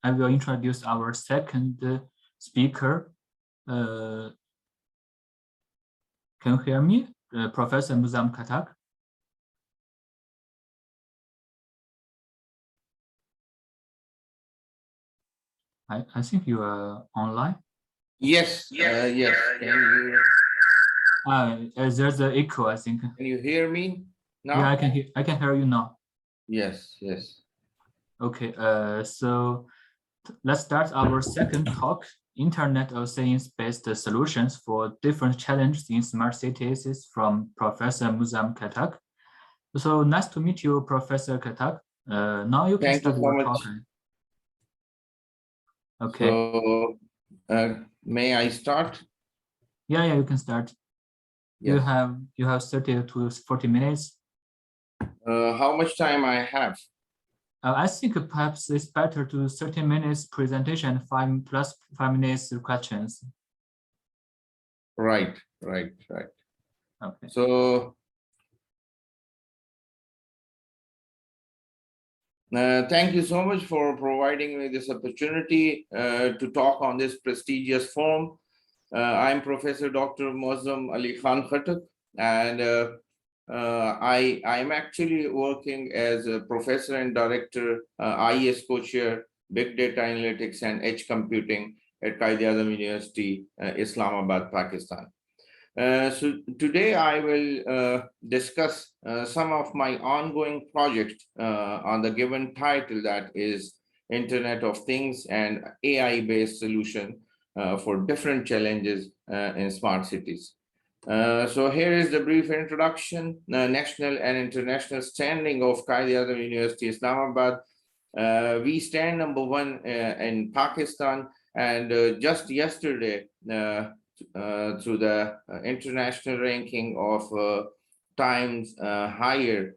I will introduce our second speaker. Can you hear me? Professor Muzam Katak. I think you are online. Yes, yes. There's an echo, I think. Can you hear me now? Yeah, I can hear you now. Yes, yes. Okay, so let's start our second talk, Internet of Things-based solutions for different challenges in smart cities, is from Professor Muzam Katak. So nice to meet you, Professor Katak. Now you can start your talk. Okay. So, may I start? Yeah, you can start. Yes. You have 30 to 40 minutes. How much time I have? I think perhaps it's better to 30 minutes presentation, 5 plus 5 minutes questions. Right. Okay. So, thank you so much for providing me this opportunity to talk on this prestigious forum. I'm Professor Dr. Mozam Ali Khan Khattak, and I'm actually working as a professor and director, IES co-chair, Big Data Analytics and Edge Computing at Quaid-e-Azam University, Islamabad, Pakistan. So today I will discuss some of my ongoing projects on the given title, that is Internet of Things and AI-based solution for different challenges in smart cities. So here is the brief introduction. National and international standing of Quaid-e-Azam University, Islamabad. We stand number 1 in Pakistan, and just yesterday, through the international ranking of Times Higher,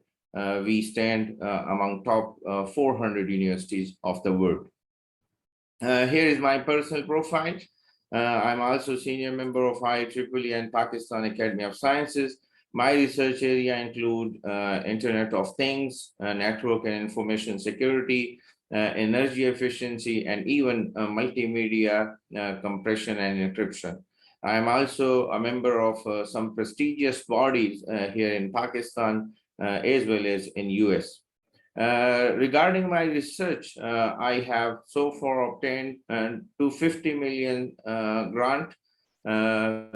we stand among top 400 universities of the world. Here is my personal profile. I'm also senior member of IEEE and Pakistan Academy of Sciences. My research area include Internet of Things, network and information security, energy efficiency, and even multimedia compression and encryption. I'm also a member of some prestigious bodies here in Pakistan as well as in US. Regarding my research, I have so far obtained a 250 million grant.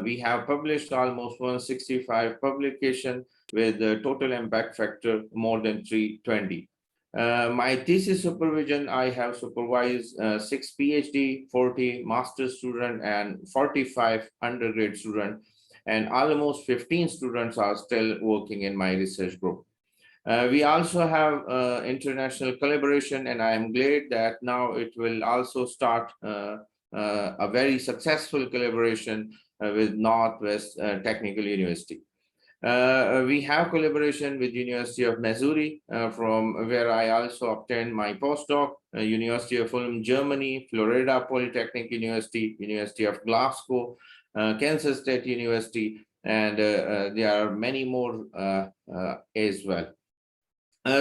We have published almost 165 publications with a total impact factor more than 320. My thesis supervision, I have supervised 6 PhD, 40 master students, and 45 undergrad students, and almost 15 students are still working in my research group. We also have international collaboration, and I am glad that now it will also start a very successful collaboration with Northwest Technical University. We have collaboration with University of Missouri, from where I also obtained my postdoc, University of Ulm, Germany, Florida Polytechnic University, University of Glasgow, Kansas State University, and there are many more as well.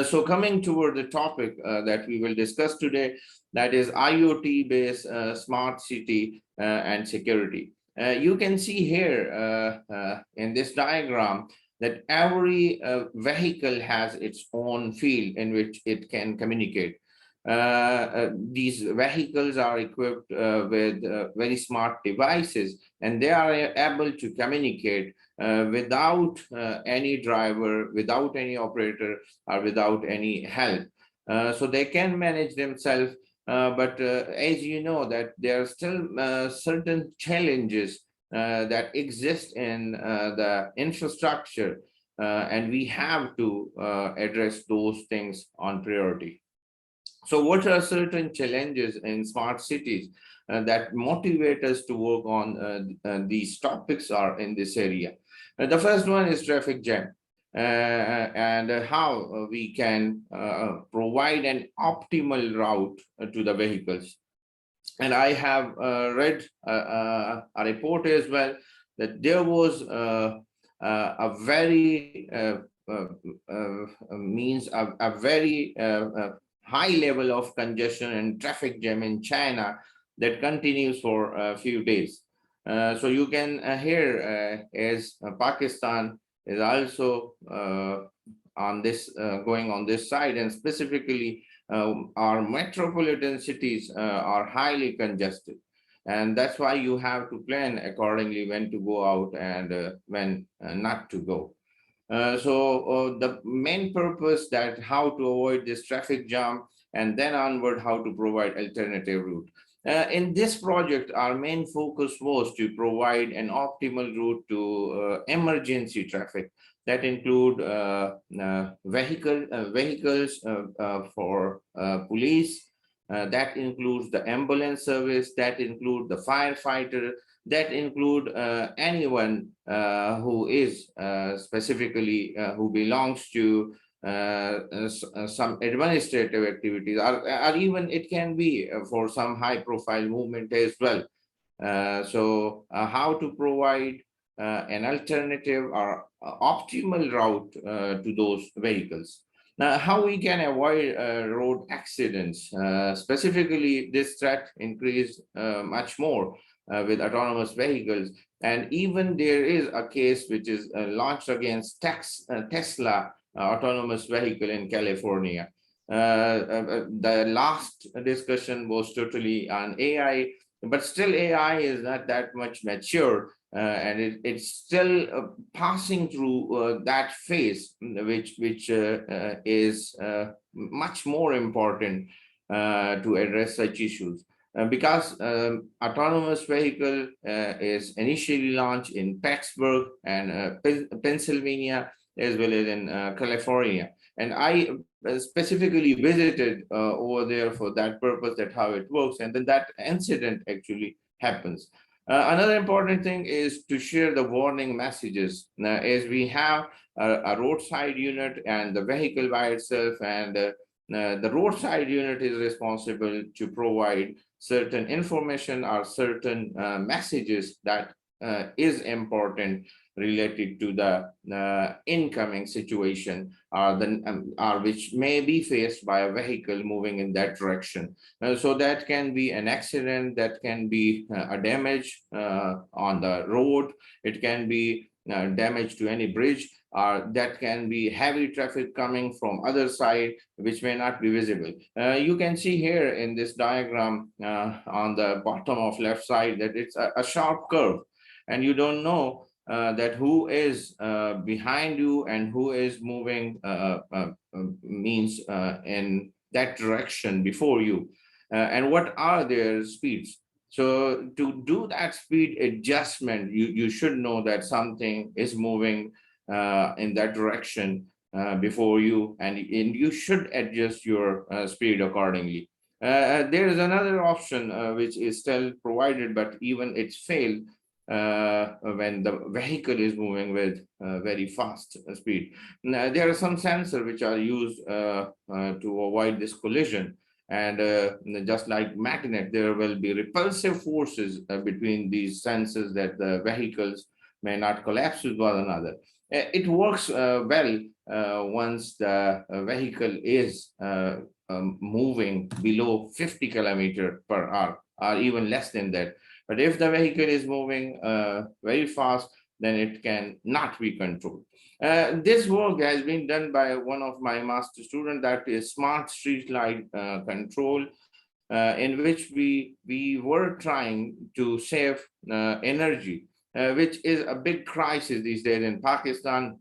So coming toward the topic that we will discuss today, that is IoT-based smart city and security. You can see here in this diagram that every vehicle has its own field in which it can communicate. These vehicles are equipped with very smart devices, and they are able to communicate without any driver, without any operator, or without any help. So they can manage themselves, but as you know, that there are still certain challenges that exist in the infrastructure, and we have to address those things on priority. So what are certain challenges in smart cities that motivate us to work on these topics are in this area? The first one is traffic jam, and how we can provide an optimal route to the vehicles. And I have read a report as well that there was a very high level of congestion and traffic jam in China that continues for a few days. So you can hear as Pakistan is also on this going on this side, and specifically our metropolitan cities are highly congested, and that's why you have to plan accordingly when to go out and when not to go. So the main purpose that how to avoid this traffic jam, and then onward how to provide alternative route. In this project, our main focus was to provide an optimal route to emergency traffic that include vehicles for police, that includes the ambulance service, that include the firefighter, that include anyone who is specifically who belongs to some administrative activities, or even it can be for some high profile movement as well. So how to provide an alternative or optimal route to those vehicles. Now, how we can avoid road accidents? Specifically, this threat increased much more with autonomous vehicles. And even there is a case which is launched against Tesla autonomous vehicle in California. The last discussion was totally on AI, but still AI is not that much mature, and it's still passing through that phase, which is much more important to address such issues. Because autonomous vehicle is initially launched in Pittsburgh and Pennsylvania, as well as in California. And I specifically visited over there for that purpose, that how it works. And then that incident actually happens. Another important thing is to share the warning messages. As we have a roadside unit and the vehicle by itself, and the roadside unit is responsible to provide certain information or certain messages that is important related to the incoming situation, or which may be faced by a vehicle moving in that direction. So that can be an accident, that can be a damage on the road, it can be damage to any bridge, or that can be heavy traffic coming from other side, which may not be visible. You can see here in this diagram on the bottom of left side that it's a sharp curve, and you don't know that who is behind you and who is moving means in that direction before you, and what are their speeds. So to do that speed adjustment, you should know that something is moving in that direction before you, and you should adjust your speed accordingly. There is another option which is still provided, but even it's failed when the vehicle is moving with very fast speed. Now, there are some sensors which are used to avoid this collision. And just like magnet, there will be repulsive forces between these sensors that the vehicles may not collapse with one another. It works well once the vehicle is moving below 50 kilometers per hour, or even less than that. But if the vehicle is moving very fast, then it can not be controlled. This work has been done by one of my master students, that is smart street light control, in which we were trying to save energy, which is a big crisis these days in Pakistan.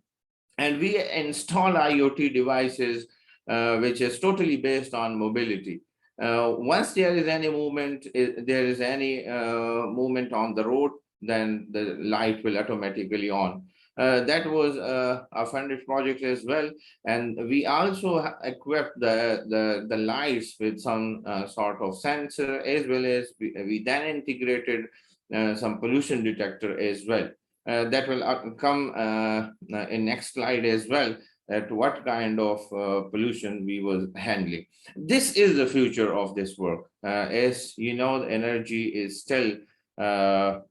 And we install IoT devices, which is totally based on mobility. Once there is any movement, there is any movement on the road, then the light will automatically on. That was a funded project as well, and we also equipped the lights with some sort of sensor, as well as we then integrated some pollution detector as well. That will come in next slide as well, at what kind of pollution we were handling. This is the future of this work. As you know, the energy is still a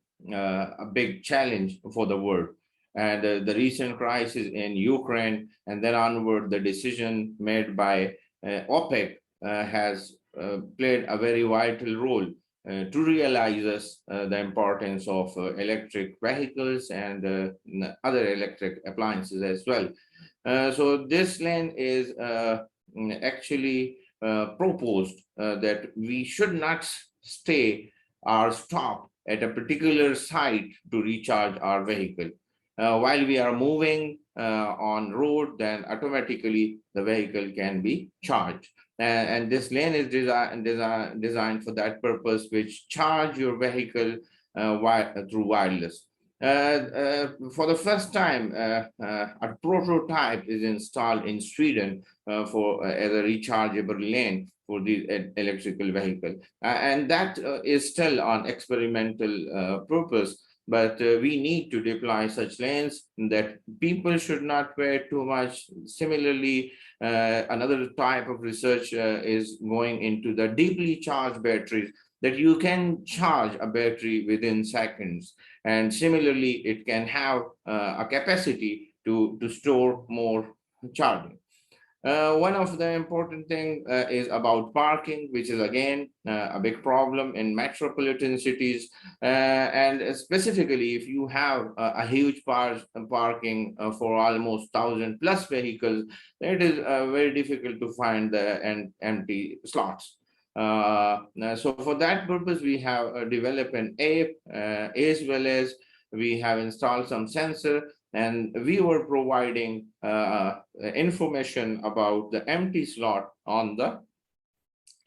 big challenge for the world. And the recent crisis in Ukraine, and then onward, the decision made by OPEC has played a very vital role to realize the importance of electric vehicles and other electric appliances as well. So this lane is actually proposed that we should not stay or stop at a particular site to recharge our vehicle. While we are moving on road, then automatically the vehicle can be charged. And this lane is designed for that purpose, which charge your vehicle through wireless. For the first time, a prototype is installed in Sweden for as a rechargeable lane for the electrical vehicle, and that is still on experimental purpose. But we need to deploy such lanes that people should not wear too much. Similarly, another type of research is going into the deeply charged batteries, that you can charge a battery within seconds. And similarly, it can have a capacity to store more charging. One of the important thing is about parking, which is again a big problem in metropolitan cities. And specifically, if you have a huge parking for almost 1,000+ vehicles, it is very difficult to find the empty slots. So for that purpose, we have developed an app, as well as we have installed some sensor, and we were providing information about the empty slot on the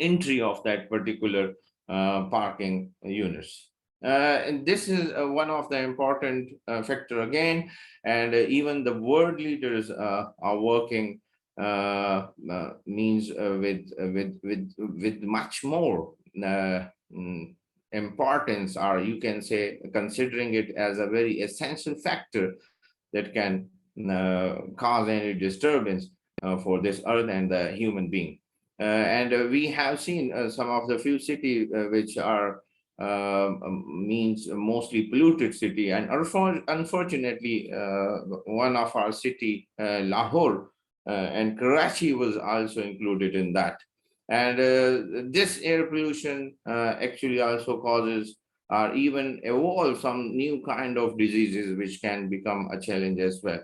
entry of that particular parking units. And this is one of the important factor again, and even the world leaders are working means with much more importance, or you can say considering it as a very essential factor that can cause any disturbance for this earth and the human being. And we have seen some of the few cities which are means mostly polluted city, and unfortunately one of our city, Lahore, and Karachi was also included in that. And this air pollution actually also causes or even evolve some new kind of diseases which can become a challenge as well.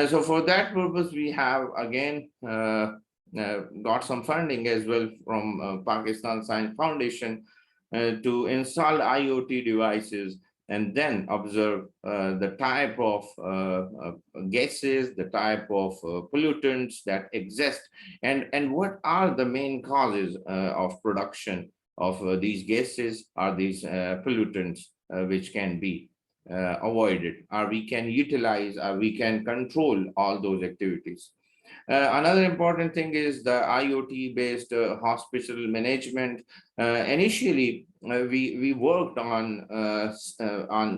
So for that purpose, we have again got some funding as well from Pakistan Science Foundation to install IoT devices and then observe the type of gases, the type of pollutants that exist, and what are the main causes of production of these gases or these pollutants which can be avoided, or we can utilize, or we can control all those activities. Another important thing is the IoT based hospital management. Initially, we worked on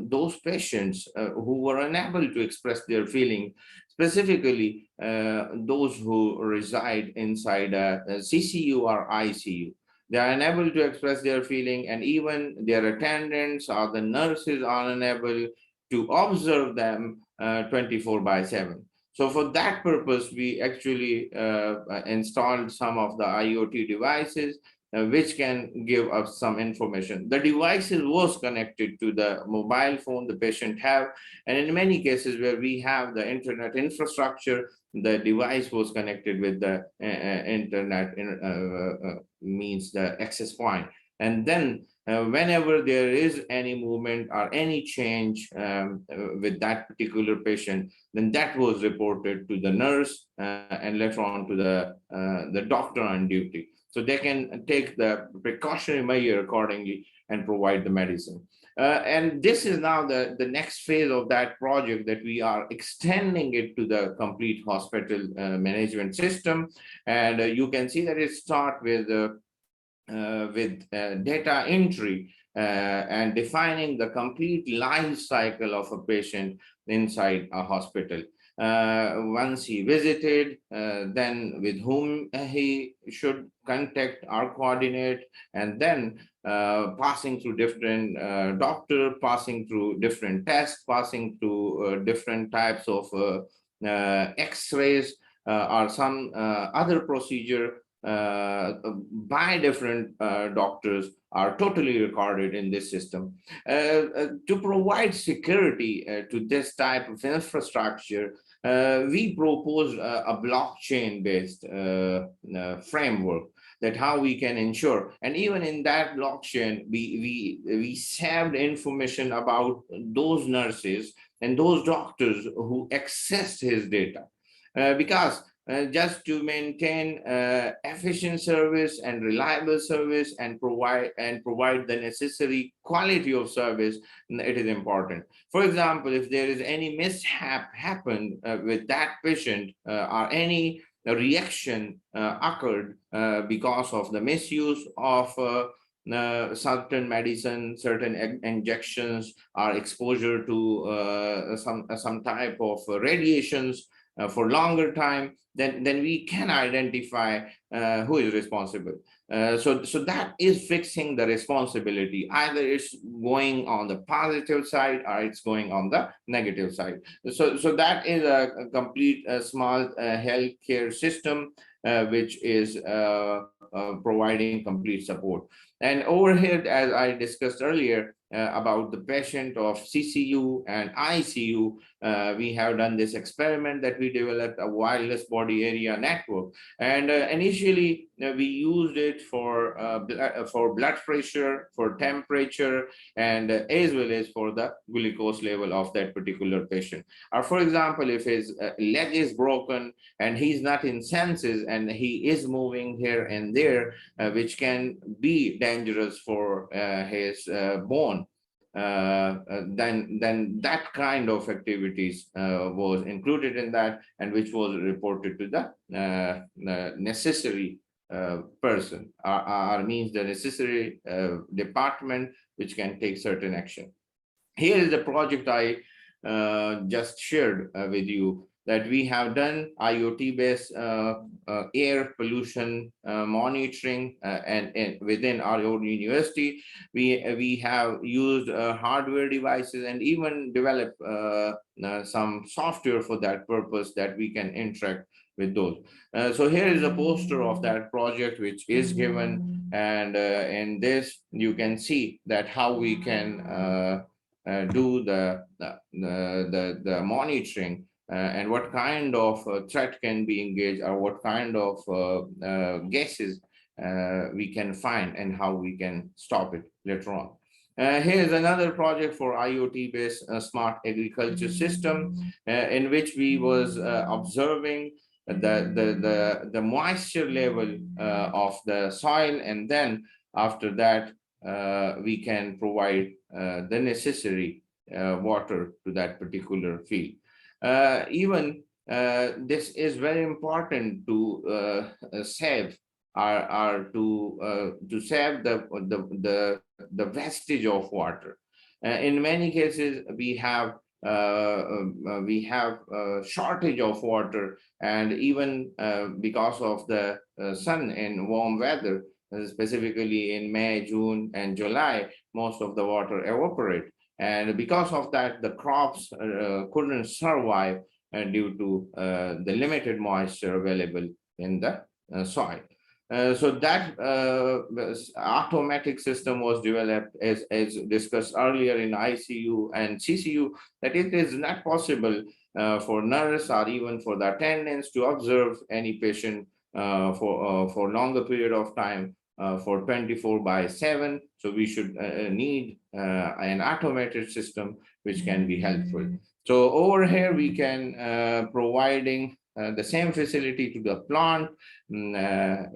those patients who were unable to express their feeling, specifically those who reside inside a CCU or ICU. They are unable to express their feeling, and even their attendants or the nurses are unable to observe them 24/7. So for that purpose, we actually installed some of the IoT devices which can give us some information. The devices was connected to the mobile phone the patient have, and in many cases where we have the internet infrastructure, the device was connected with the internet means the access point. And then whenever there is any movement or any change with that particular patient, then that was reported to the nurse and later on to the doctor on duty. So they can take the precautionary measure accordingly and provide the medicine. And this is now the next phase of that project, that we are extending it to the complete hospital management system. And you can see that it starts with data entry and defining the complete life cycle of a patient inside a hospital. Once he visited, then with whom he should contact or coordinate, and then passing through different doctor, passing through different tests, passing through different types of x-rays or some other procedure by different doctors are totally recorded in this system. To provide security to this type of infrastructure, we propose a blockchain-based framework, that how we can ensure, and even in that blockchain, we saved information about those nurses and those doctors who accessed his data, because just to maintain efficient service and reliable service and provide the necessary quality of service, it is important. For example, if there is any mishap happened with that patient, or any reaction occurred because of the misuse of certain medicine, certain injections, or exposure to some type of radiations for longer time, then we can identify who is responsible. So that is fixing the responsibility. Either it's going on the positive side or it's going on the negative side. So that is a complete small healthcare system which is providing complete support. And over here, as I discussed earlier, about the patient of CCU and ICU, we have done this experiment that we developed a wireless body area network. And initially, we used it for blood pressure, for temperature, and as well as for the glucose level of that particular patient. Or for example, if his leg is broken and he's not in senses and he is moving here and there, which can be dangerous for his bone, then that kind of activities was included in that, and which was reported to the necessary person, or means the necessary department which can take certain action. Here is the project I just shared with you, that we have done IoT-based air pollution monitoring, and within our own university, we have used hardware devices and even developed some software for that purpose, that we can interact with those. So here is a poster of that project which is given, and in this you can see that how we can do the monitoring, and what kind of threat can be engaged, or what kind of gases we can find, and how we can stop it later on. Here's another project for IoT-based smart agriculture system, in which we was observing the moisture level of the soil, and then after that we can provide the necessary water to that particular field. Even this is very important to save, or to save the vestige of water. In many cases, we have shortage of water, and even because of the sun and warm weather, specifically in May, June, and July, most of the water evaporate. And because of that, the crops couldn't survive due to the limited moisture available in the soil. So that automatic system was developed, as discussed earlier, in ICU and CCU, that it is not possible for nurse or even for the attendants to observe any patient for longer period of time, for 24/7. So we should need an automated system which can be helpful. So over here we can providing the same facility to the plant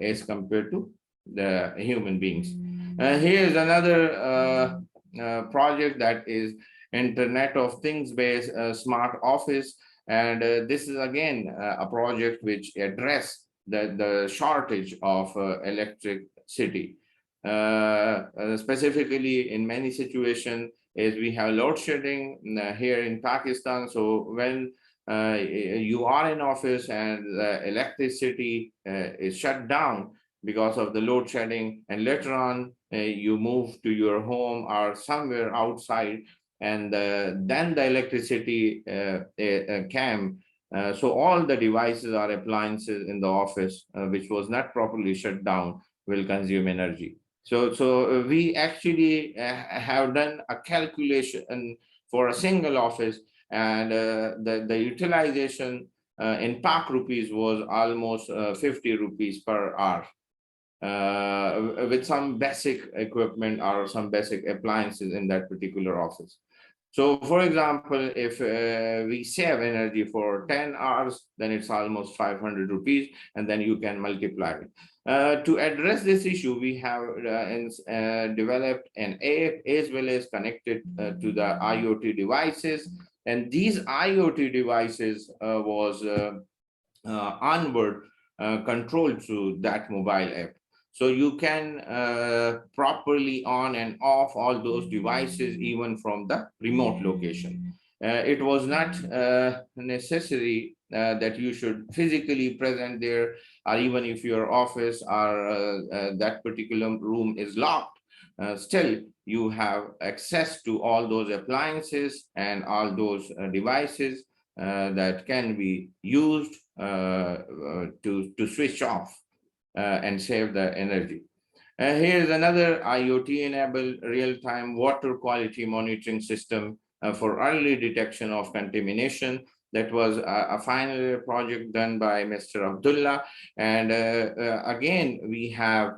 as compared to the human beings. Here is another project, that is Internet of Things based smart office, and this is again a project which address the shortage of electricity, specifically in many situations, as we have load shedding here in Pakistan. So when you are in office and the electricity is shut down because of the load shedding, and later on you move to your home or somewhere outside, and then the electricity came, So all the devices or appliances in the office, which was not properly shut down, will consume energy. So we actually have done a calculation for a single office, and the utilization in Pak rupees was almost 50 rupees per hour. With some basic equipment or some basic appliances in that particular office. So for example, if we save energy for 10 hours, then it's almost 500 rupees, and then you can multiply it. To address this issue, we have developed an app as well as connected to the IoT devices. And these IoT devices was onward controlled through that mobile app. So you can properly on and off all those devices even from the remote location. It was not necessary that you should physically present there, or even if your office or that particular room is locked, still you have access to all those appliances and all those devices that can be used to switch off and save the energy. Here's another IoT-enabled real-time water quality monitoring system for early detection of contamination. That was a final project done by Mr. Abdullah. And again, we have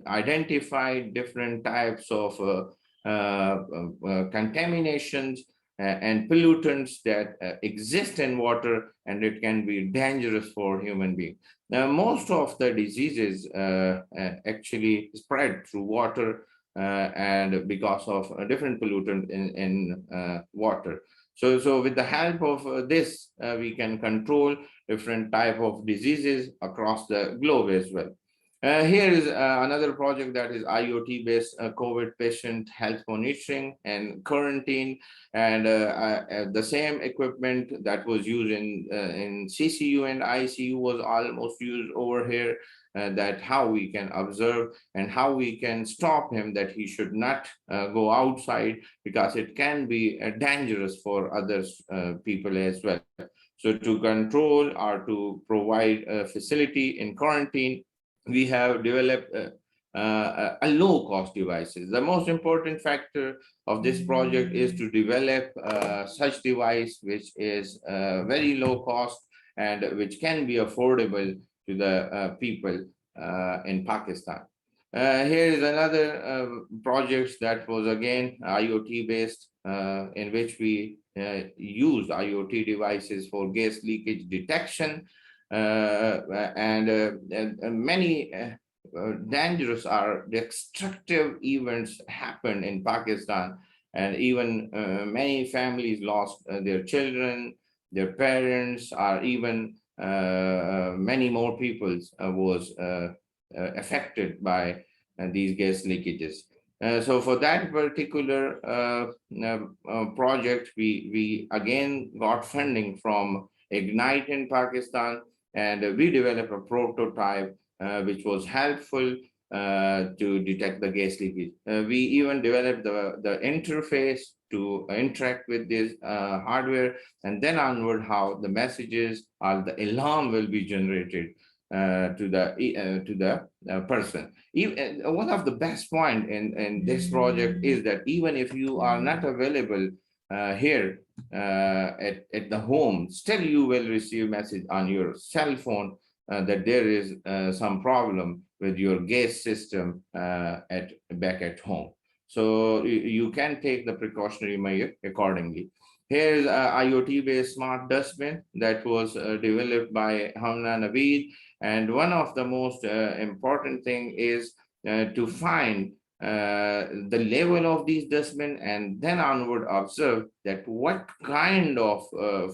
identified different types of contaminations and pollutants that exist in water, and it can be dangerous for human beings. Now, most of the diseases actually spread through water and because of a different pollutant in water. So with the help of this, we can control different type of diseases across the globe as well. Here is another project that is IoT-based COVID patient health monitoring and quarantine, and the same equipment that was used in CCU and ICU was almost used over here. That how we can observe and how we can stop him that he should not go outside, because it can be dangerous for others people as well. So to control or to provide a facility in quarantine, we have developed a low-cost devices. The most important factor of this project is to develop such device which is very low cost and which can be affordable to the people in Pakistan. Here is another project that was again IoT based, in which we use IoT devices for gas leakage detection. And many dangerous or destructive events happened in Pakistan, and even many families lost their children, their parents, or even many more people was affected by these gas leakages. So for that particular project, we again got funding from Ignite in Pakistan, and we developed a prototype which was helpful to detect the gas leakage. We even developed the interface to interact with this hardware, and then onward how the messages or the alarm will be generated to the person. One of the best point in this project is that even if you are not available here at the home, still you will receive message on your cell phone that there is some problem with your gas system back at home. So you can take the precautionary measure accordingly. Here is an IoT-based smart dustbin that was developed by Hamna Naveed. And one of the most important thing is to find the level of these dustbin, and then onward observe that what kind of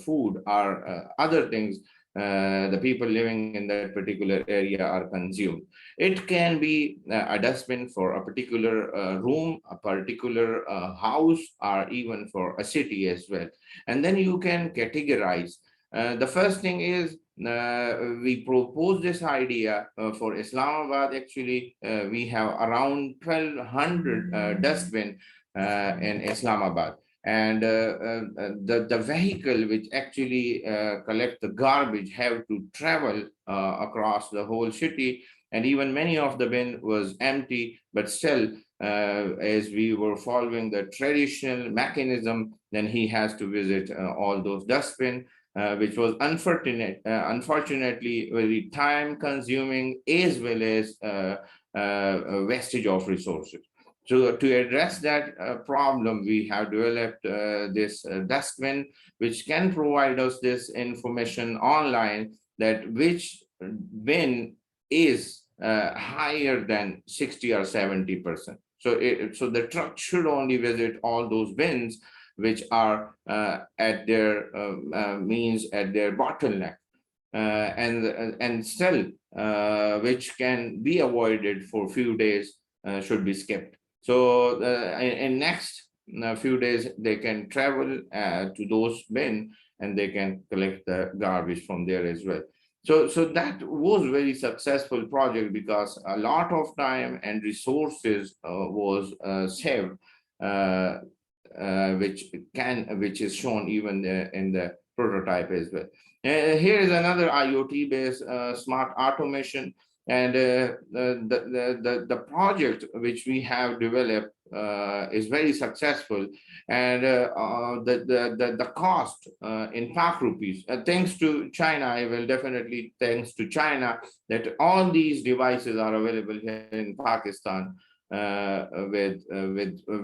food or other things the people living in that particular area are consumed. It can be a dustbin for a particular room, a particular house, or even for a city as well. And then you can categorize. The first thing is we propose this idea for Islamabad. Actually, we have around 1,200 dustbin in Islamabad. and the vehicle which actually collect the garbage have to travel across the whole city, and even many of the bin was empty, but still as we were following the traditional mechanism, then he has to visit all those dustbin, which was unfortunately very time consuming as well as wastage of resources. So to address that problem, we have developed this dustbin, which can provide us this information online that which bin is higher than 60 or 70%. So the truck should only visit all those bins which are at their means at their bottleneck, and still which can be avoided for a few days should be skipped. So in next few days, they can travel to those bin and they can collect the garbage from there as well. So that was very successful project because a lot of time and resources was saved, which is shown even in the prototype as well. Here is another IoT based smart automation. And the project which we have developed is very successful, and the cost in Pak rupees, thanks to China, I will definitely thanks to China that all these devices are available here in Pakistan with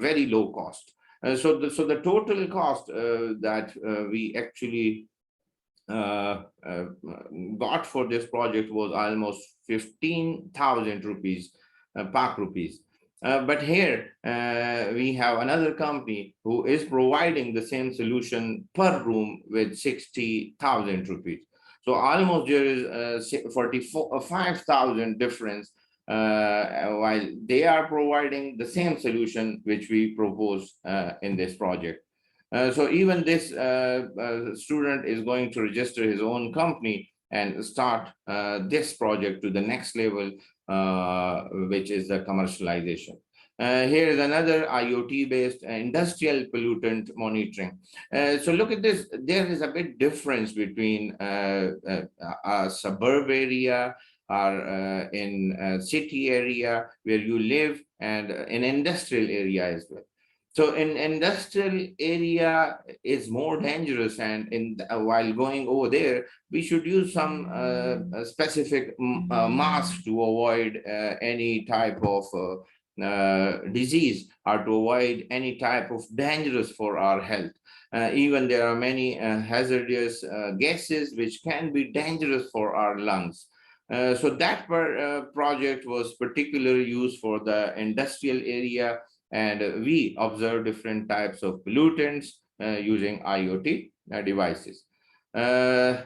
very low cost. So the total cost that we actually got for this project was almost 15,000 rupees, Pak rupees. But here we have another company who is providing the same solution per room with 60,000 rupees. So almost there is 45,000 difference while they are providing the same solution which we propose in this project. So even this student is going to register his own company and start this project to the next level, which is the commercialization. Here is another IoT-based industrial pollutant monitoring. So look at this. There is a bit difference between a suburb area or in a city area where you live and an industrial area as well. So in industrial area is more dangerous, and while going over there, we should use some specific mask to avoid any type of disease or to avoid any type of dangerous for our health. Even there are many hazardous gases which can be dangerous for our lungs. So that project was particularly used for the industrial area, and we observe different types of pollutants using IoT devices. Here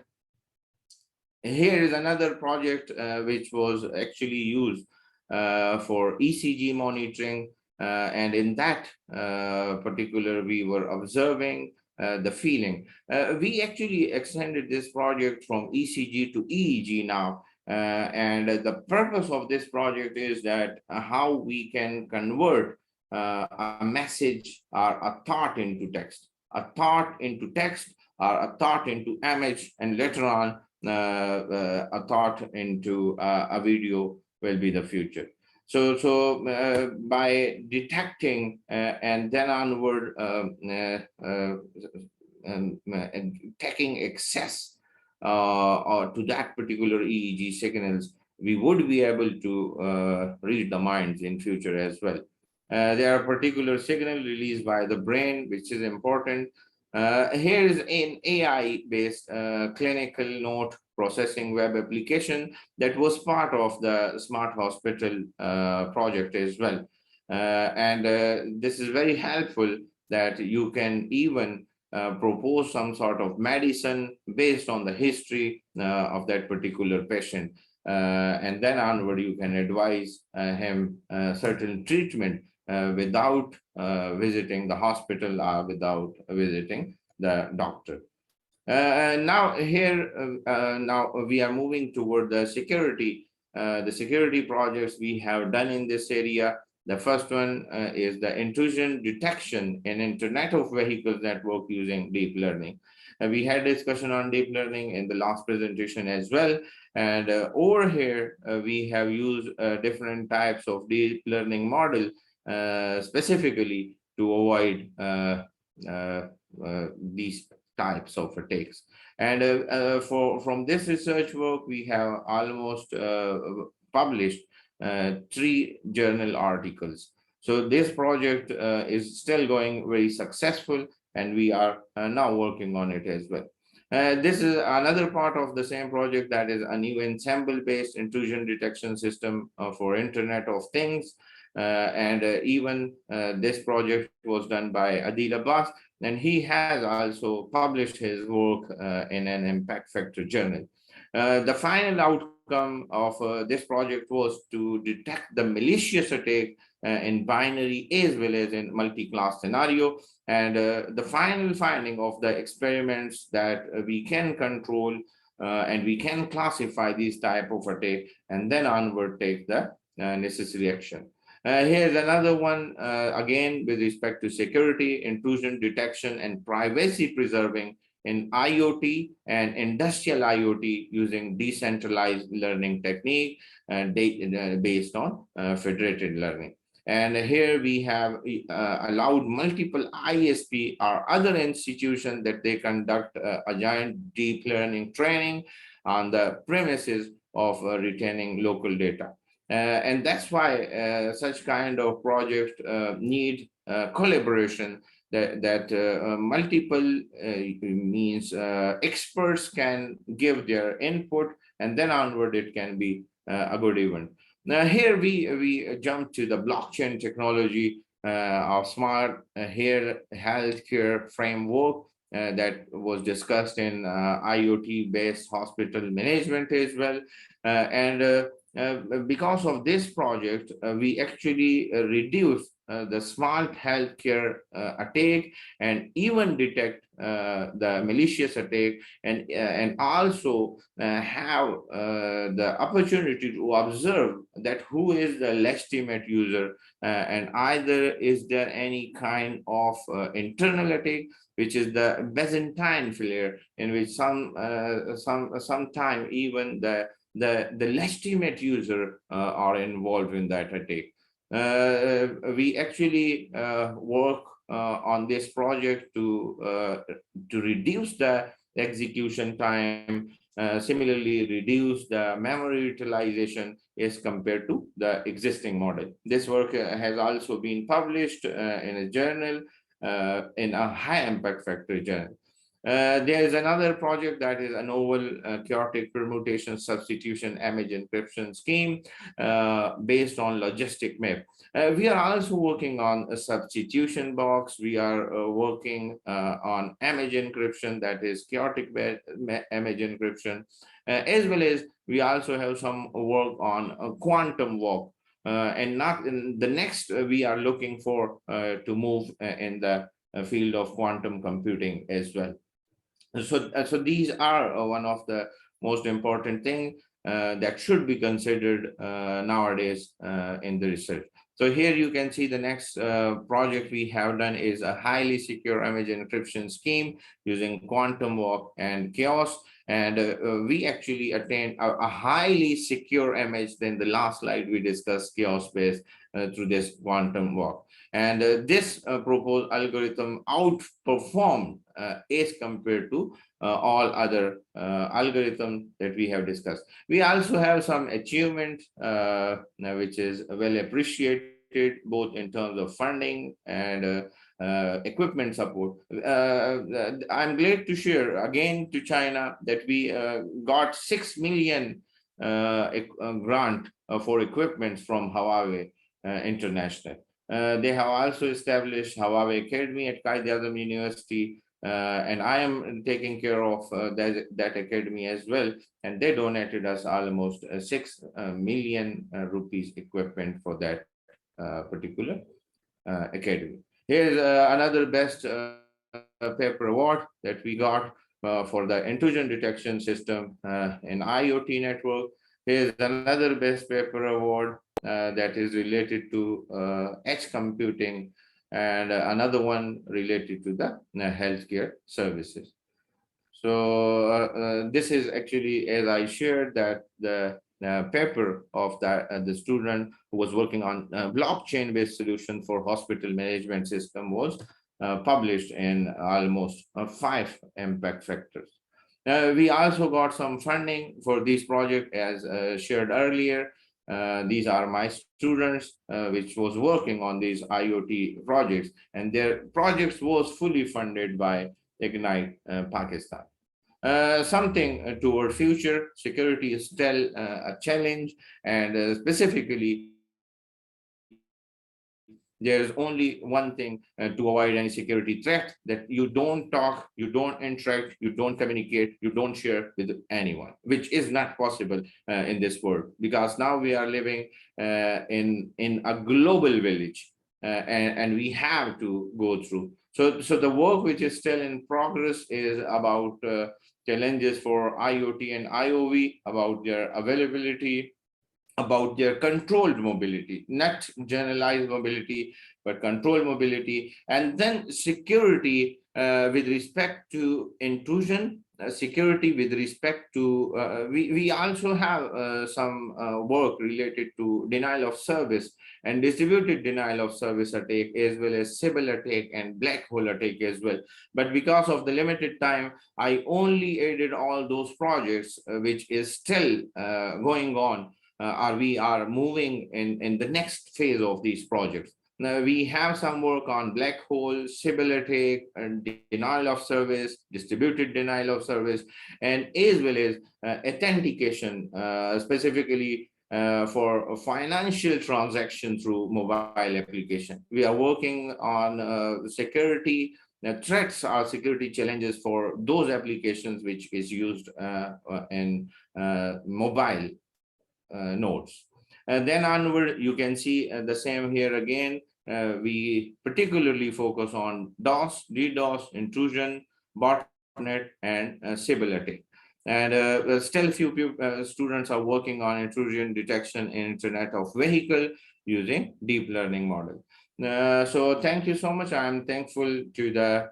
is another project which was actually used for ECG monitoring, and in that particular we were observing the feeling. We actually extended this project from ECG to EEG now, and the purpose of this project is that how we can convert a message or a thought into text, or a thought into image, and later on a thought into a video will be the future. So by detecting and then onward taking access or to that particular EEG signals, we would be able to read the minds in future as well. There are particular signals released by the brain, which is important. Here is an AI-based clinical note processing web application that was part of the Smart Hospital project as well. And this is very helpful that you can even propose some sort of medicine based on the history of that particular patient. And then onward, you can advise him certain treatment without visiting the hospital or without visiting the doctor. Now we are moving toward the security projects we have done in this area. The first one is the intrusion detection in Internet of Vehicles network using deep learning. We had discussion on deep learning in the last presentation as well. And over here, we have used different types of deep learning model specifically to avoid these types of attacks. And from this research work, we have almost published 3 journal articles. So this project is still going very successful, and we are now working on it as well. This is another part of the same project, that is a new ensemble-based intrusion detection system for Internet of Things. And even this project was done by Adil Abbas, and he has also published his work in an impact factor journal. The final outcome of this project was to detect the malicious attack in binary as well as in multi-class scenario. And the final finding of the experiments that we can control and we can classify these type of attack, and then onward take the necessary action. Here's another one, again, with respect to security, intrusion detection, and privacy preserving in IoT and industrial IoT using decentralized learning technique and based on federated learning. And here we have allowed multiple ISP or other institutions that they conduct a giant deep learning training on the premises of retaining local data. And that's why such kind of project need collaboration, that multiple means experts can give their input, and then onward it can be a good event. Now here we jump to the blockchain technology of smart healthcare framework that was discussed in IoT based hospital management as well. Because of this project, we actually reduce the smart healthcare attack, and even detect the malicious attack, and also have the opportunity to observe that who is the legitimate user, and either is there any kind of internal attack, which is the Byzantine failure, in which sometime even the legitimate user are involved in that attack. We actually work on this project to reduce the execution time, similarly reduce the memory utilization as compared to the existing model. This work has also been published in a journal, in a high impact factor journal. There is another project that is a novel chaotic permutation substitution image encryption scheme based on logistic map. We are also working on a substitution box. We are working on image encryption, that is chaotic image encryption, as well as we also have some work on quantum walk. And not in the next, we are looking for to move in the field of quantum computing as well. So these are one of the most important things that should be considered nowadays in the research. So here you can see the next project we have done is a highly secure image encryption scheme using quantum walk and chaos. And we actually attained a highly secure image than the last slide we discussed chaos based through this quantum walk. And this proposed algorithm outperformed as compared to all other algorithms that we have discussed. We also have some achievement which is well appreciated, both in terms of funding and equipment support. I'm glad to share again to China that we got 6 million grant for equipment from Huawei International. They have also established Huawei Academy at Quaid-e-Azam University, and I am taking care of that academy as well. And they donated us almost 6 million rupees equipment for that particular academy. Here's another best paper award that we got for the intrusion detection system in IoT network. Here's another best paper award that is related to edge computing, and another one related to the healthcare services. So this is actually, as I shared, that the paper of the student who was working on blockchain-based solution for hospital management system was published in almost 5 impact factors. We also got some funding for this project, as shared earlier. These are my students, which was working on these IoT projects, and their projects was fully funded by Ignite Pakistan. Something toward future security is still a challenge, and specifically there is only one thing to avoid any security threat: that you don't talk, you don't interact, you don't communicate, you don't share with anyone, which is not possible in this world, because now we are living in a global village, and we have to go through. So the work which is still in progress is about challenges for IoT and IOV, about their availability, about their controlled mobility, not generalized mobility, but controlled mobility, and then security with respect to intrusion, security with respect to, we also have some work related to denial of service and distributed denial of service attack, as well as Sybil attack and black hole attack as well. But because of the limited time, I only added all those projects which is still going on, we are moving in the next phase of these projects. Now we have some work on black hole, Sybil attack, and denial of service, distributed denial of service, and as well as authentication, specifically for financial transaction through mobile application. We are working on security threats or security challenges for those applications which is used in mobile nodes. Then onward, you can see the same here again. We particularly focus on DOS, DDoS, intrusion, botnet, and Sybil attack. And still few students are working on intrusion detection in Internet of Vehicle using deep learning model. So thank you so much. I'm thankful to the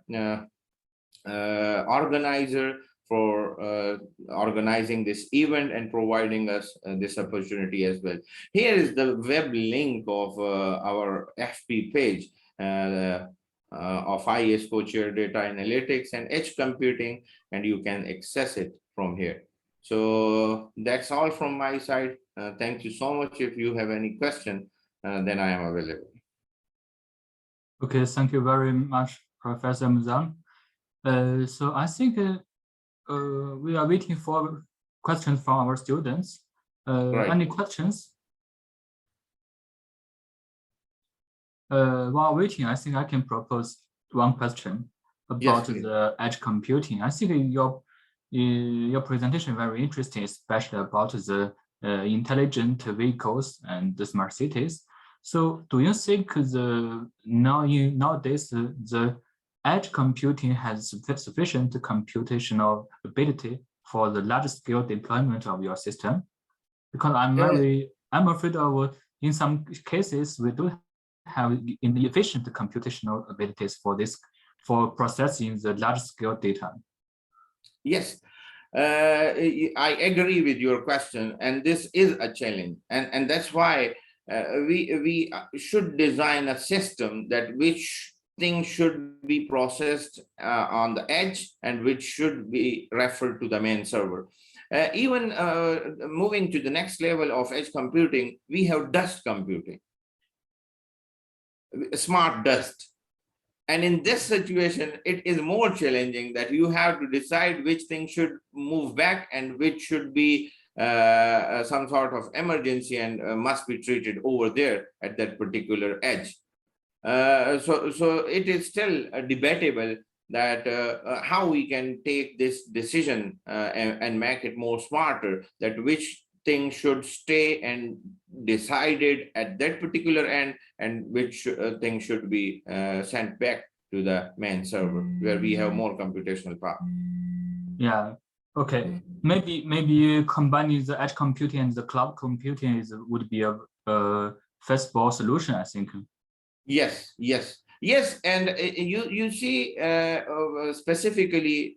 organizer for organizing this event and providing us this opportunity as well. Here is the web link of our FP page of IS co-chair data analytics and edge computing, and you can access it from here. So that's all from my side. Thank you so much. If you have any question, then I am available. Okay, thank you very much, Professor Muzam. So I think we are waiting for questions from our students. Right. Any questions? While waiting, I think I can propose one question about the edge computing. I think your presentation is very interesting, especially about the intelligent vehicles and the smart cities. So do you think nowadays the edge computing has sufficient computational ability for the large-scale deployment of your system? Because I'm afraid of in some cases we do have inefficient computational abilities for processing the large-scale data. Yes, I agree with your question, and this is a challenge, and that's why we should design a system that which things should be processed on the edge and which should be referred to the main server. Even moving to the next level of edge computing, we have dust computing, smart dust. And in this situation, it is more challenging that you have to decide which thing should move back and which should be some sort of emergency and must be treated over there at that particular edge. So it is still debatable that how we can take this decision and make it more smarter, that which thing should stay and decided at that particular end and which thing should be sent back to the main server where we have more computational power. Yeah, Okay, maybe combining the edge computing and the cloud computing would be a feasible solution, I think. Yes, and you see specifically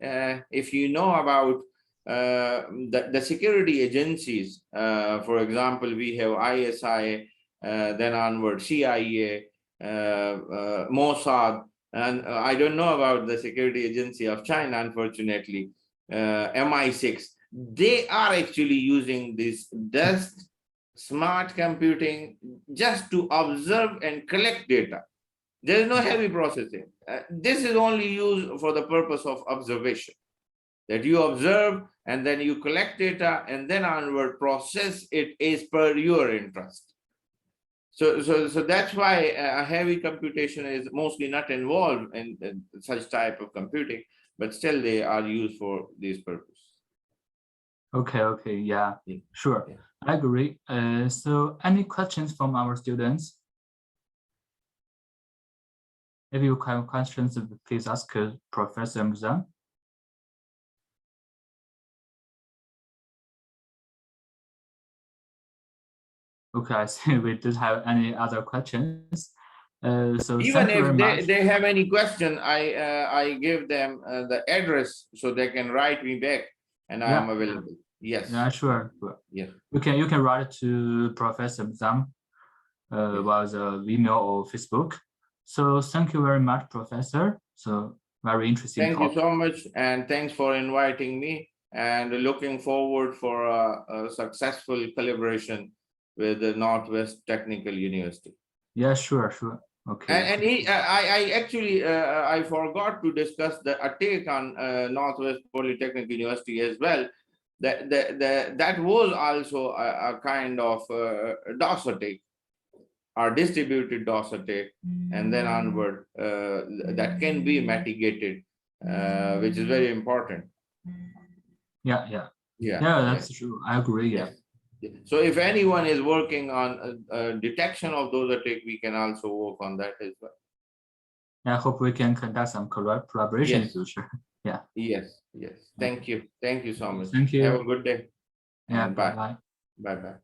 if you know about the security agencies, for example, we have ISI, then onward CIA, Mossad, and I don't know about the security agency of China, unfortunately, MI6. They are actually using this smart computing just to observe and collect data. There is no heavy processing. This is only used for the purpose of observation, that you observe and then you collect data and then onward process it as per your interest. So that's why a heavy computation is mostly not involved in such type of computing, but still they are used for this purpose. Okay, yeah, sure. Yeah. I agree. So any questions from our students? If you have questions, please ask Professor Muzam. Okay, I see we don't have any other questions. So even if they have any question, I give them the address so they can write me back, and I am available. Yes. Yeah, sure. Yes. You can write to Professor Zhang via the email or Facebook. So thank you very much, Professor. So very interesting. Thank you so much, and thanks for inviting me. And looking forward for a successful collaboration with the Northwest Technical University. Yeah, sure. Okay. And I actually I forgot to discuss the take on Northwest Polytechnic University as well. That was also a kind of DOS attack, or distributed DOS attack, and then onward that can be mitigated, which is very important. Yeah, that's true. I agree. Yeah. So if anyone is working on detection of those attacks, we can also work on that as well. I hope we can conduct some collaboration in the future. Yeah. Yes. Thank you so much. Thank you. Have a good day. Yeah. Bye. Bye.